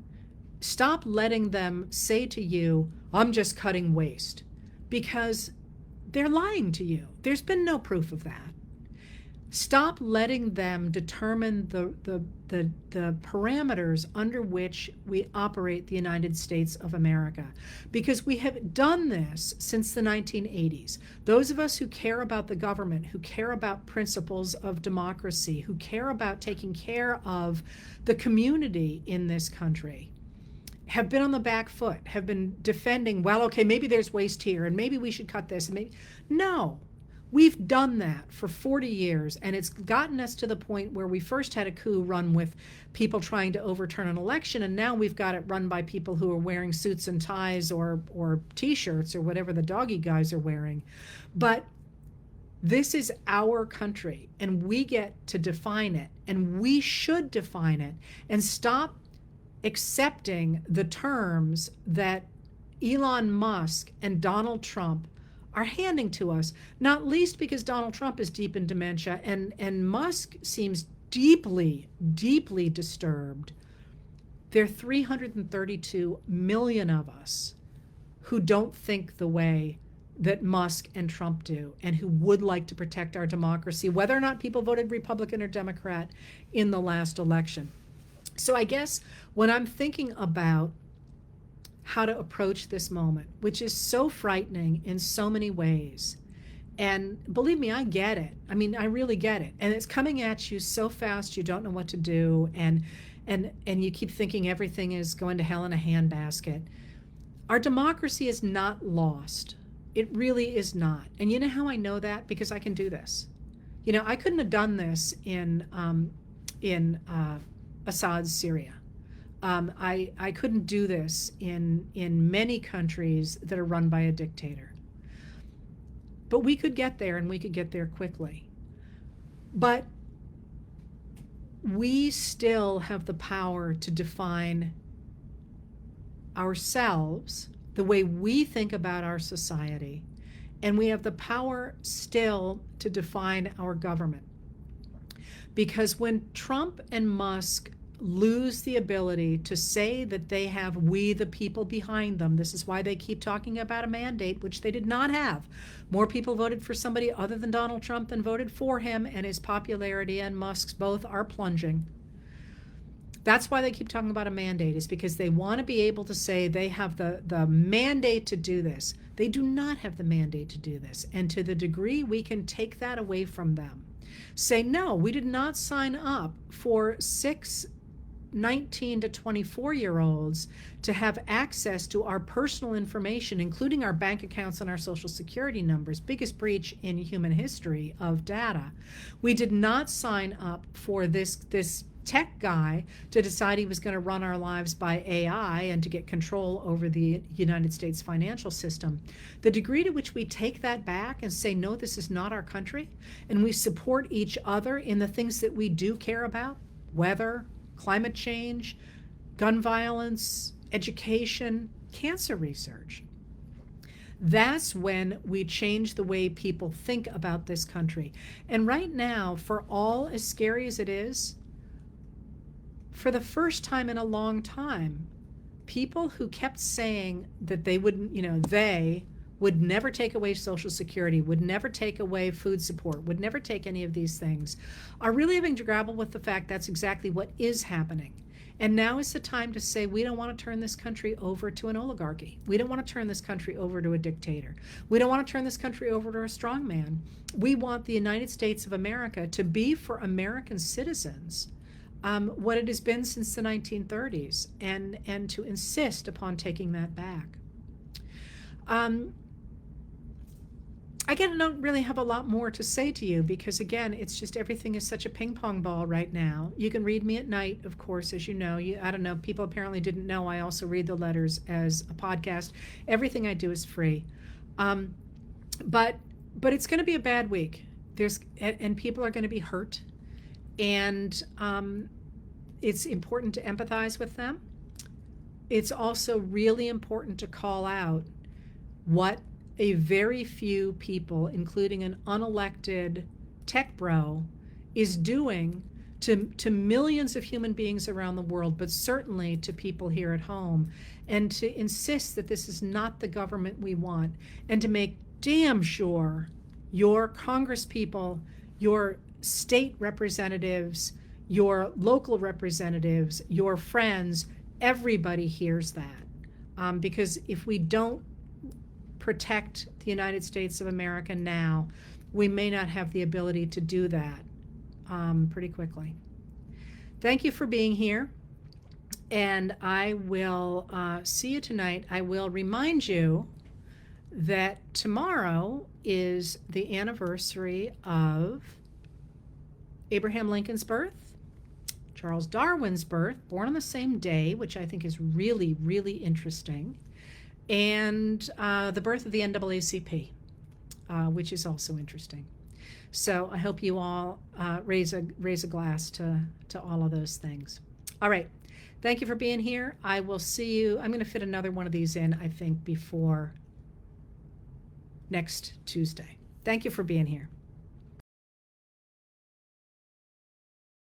Stop letting them say to you, I'm just cutting waste, because they're lying to you. There's been no proof of that. Stop letting them determine the parameters under which we operate the United States of America, because we have done this since the 1980s. Those of us who care about the government, who care about principles of democracy, who care about taking care of the community in this country, have been on the back foot, have been defending, well, okay, maybe there's waste here, and maybe we should cut this. And maybe no. We've done that for 40 years, and it's gotten us to the point where we first had a coup run with people trying to overturn an election, and now we've got it run by people who are wearing suits and ties or t-shirts or whatever the doggy guys are wearing. But this is our country, and we get to define it, and we should define it, and stop accepting the terms that Elon Musk and Donald Trump are handing to us, not least because Donald Trump is deep in dementia, and Musk seems deeply, deeply disturbed. There are 332 million of us who don't think the way that Musk and Trump do, and who would like to protect our democracy, whether or not people voted Republican or Democrat in the last election. So I guess when I'm thinking about how to approach this moment, which is so frightening in so many ways, and believe me, I get it. I mean, I really get it. And it's coming at you so fast, you don't know what to do, and you keep thinking everything is going to hell in a handbasket. Our democracy is not lost. It really is not. And you know how I know that? Because I can do this. You know, I couldn't have done this in Assad's Syria. I couldn't do this in many countries that are run by a dictator. But we could get there, and we could get there quickly. But we still have the power to define ourselves, the way we think about our society, and we have the power still to define our government. Because when Trump and Musk lose the ability to say that they have we the people behind them, this is why they keep talking about a mandate, which they did not have. More people voted for somebody other than Donald Trump than voted for him, and his popularity and Musk's both are plunging. That's why they keep talking about a mandate, is because they want to be able to say they have the mandate to do this. They do not have the mandate to do this. And to the degree we can take that away from them, say, no, we did not sign up for 19 to 24-year-olds to have access to our personal information, including our bank accounts and our social security numbers, biggest breach in human history of data. We did not sign up for this tech guy to decide he was going to run our lives by AI and to get control over the United States financial system. The degree to which we take that back and say, no, this is not our country, and we support each other in the things that we do care about, weather, climate change, gun violence, education, cancer research. That's when we change the way people think about this country. And right now, for all as scary as it is, for the first time in a long time, people who kept saying that they wouldn't, they would never take away Social Security, would never take away food support, would never take any of these things, are really having to grapple with the fact that's exactly what is happening. And now is the time to say, we don't want to turn this country over to an oligarchy. We don't want to turn this country over to a dictator. We don't want to turn this country over to a strongman. We want the United States of America to be for American citizens what it has been since the 1930s, and to insist upon taking that back. I don't really have a lot more to say to you, because again, it's just everything is such a ping pong ball right now. You can read me at night, of course, as you know. I don't know, people apparently didn't know I also read the letters as a podcast. Everything I do is free. But it's going to be a bad week. And people are going to be hurt. And it's important to empathize with them. It's also really important to call out what a very few people, including an unelected tech bro, is doing to millions of human beings around the world, but certainly to people here at home, and to insist that this is not the government we want, and to make damn sure your congresspeople, your state representatives, your local representatives, your friends, everybody hears that. Because if we don't protect the United States of America now, we may not have the ability to do that pretty quickly. Thank you for being here, and I will see you tonight. I will remind you that tomorrow is the anniversary of Abraham Lincoln's birth, Charles Darwin's birth, born on the same day, which I think is really, really interesting, and the birth of the NAACP, which is also interesting. So I hope you all raise a glass to all of those things. All right. Thank you for being here. I will see you. I'm going to fit another one of these in, I think, before next Tuesday. Thank you for being here.